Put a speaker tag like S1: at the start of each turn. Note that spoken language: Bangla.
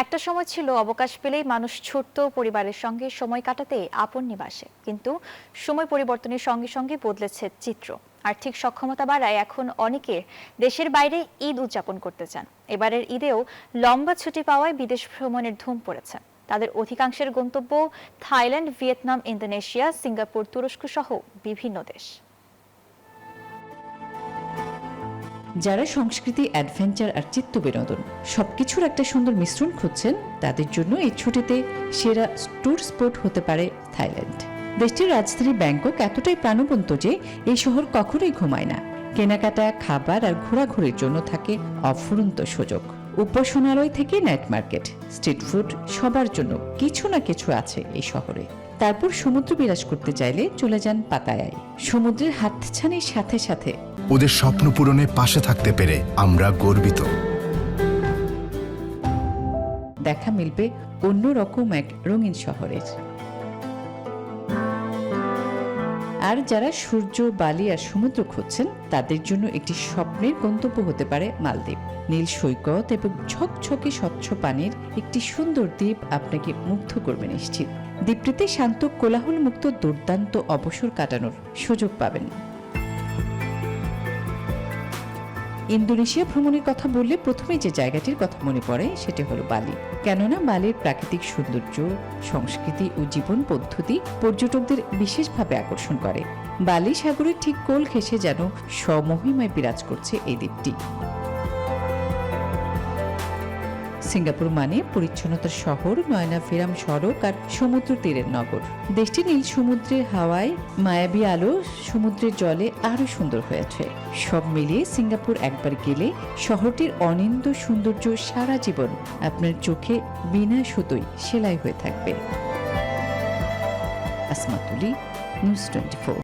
S1: একটা সময় ছিল অবকাশ পেলেই মানুষ ছুটতো পরিবারের সঙ্গে সময় কাটাতে আপন নিবাসে, কিন্তু সময় পরিবর্তনের সঙ্গে সঙ্গে বদলেছে চিত্র। আর্থিক সক্ষমতা বাড়ায় এখন অনেকে দেশের বাইরে ঈদ উদযাপন করতে চান। এবারের ঈদেও লম্বা ছুটি পাওয়ায় বিদেশ ভ্রমণের ধুম পড়েছে। তাদের অধিকাংশের গন্তব্য থাইল্যান্ড, ভিয়েতনাম, ইন্দোনেশিয়া, সিঙ্গাপুর, তুরস্ক সহ বিভিন্ন দেশ।
S2: যারা সংস্কৃতি, অ্যাডভেঞ্চার আর চিত্ত বিনোদন সবকিছুর একটা সুন্দর মিশ্রণ খুঁজছেন, তাদের জন্য এই ছুটিতে সেরা ট্যুর স্পট হতে পারে থাইল্যান্ড। দেশটির রাজধানী ব্যাংকক এতটাই প্রাণবন্ত যে এই শহর কখনোই ঘুমায় না। কেনাকাটা, খাবার আর ঘোরাঘুরির জন্য থাকে অফুরন্ত সুযোগ। উপাসনালয় থেকে নাইট মার্কেট, স্ট্রিট ফুড, সবার জন্য কিছু না কিছু আছে এই শহরে। তারপর সমুদ্র বিরাজ করতে চাইলে চলে যান পাতায়ায়। সমুদ্রের হাতছানির সাথে সাথে
S3: ওদের স্বপ্ন পূরণে পাশে থাকতে পেরে আমরা গর্বিত।
S2: দেখা মিলবে অন্যরকম এক রঙিন শহরের। আর যারা সূর্য, বালি আর সমুদ্র খুঁজছেন, তাদের জন্য একটি স্বপ্নের গন্তব্য হতে পারে মালদ্বীপ। নীল সৈকত এবং ঝকঝকে স্বচ্ছ পানির একটি সুন্দর দ্বীপ আপনাকে মুগ্ধ করবে নিশ্চিত। দ্বীপটিতে শান্ত, কোলাহল মুক্ত দুর্দান্ত অবসর কাটানোর সুযোগ পাবেন। ইন্দোনেশিয়া ভ্রমণের কথা বললে প্রথমে যে জায়গাটির কথা মনে পড়ে সেটি হলো বালি। কেননা বালির প্রাকৃতিক সৌন্দর্য, সংস্কৃতি ও জীবন পদ্ধতি পর্যটকদের বিশেষভাবে আকর্ষণ করে। বালি সাগরের ঠিক কোল ঘেঁষে যেন স্বমহিমায় বিরাজ করছে এই দ্বীপটি। সিঙ্গাপুর মানে পরিচ্ছন্নতার শহর, নয়নাভিরাম সড়ক আর সমুদ্র তীরের নগর। দেশটি নীল সমুদ্রের হাওয়ায়, মায়াবী আলো, সমুদ্রের জলে আরো সুন্দর হয়েছে। সব মিলিয়ে সিঙ্গাপুর একবার গেলে শহরটির অনিন্দ্য সৌন্দর্য সারা জীবন আপনার চোখে বিনা সুতোয় সেলাই হয়ে থাকবে। আসমাতুলি, নিউজ 24।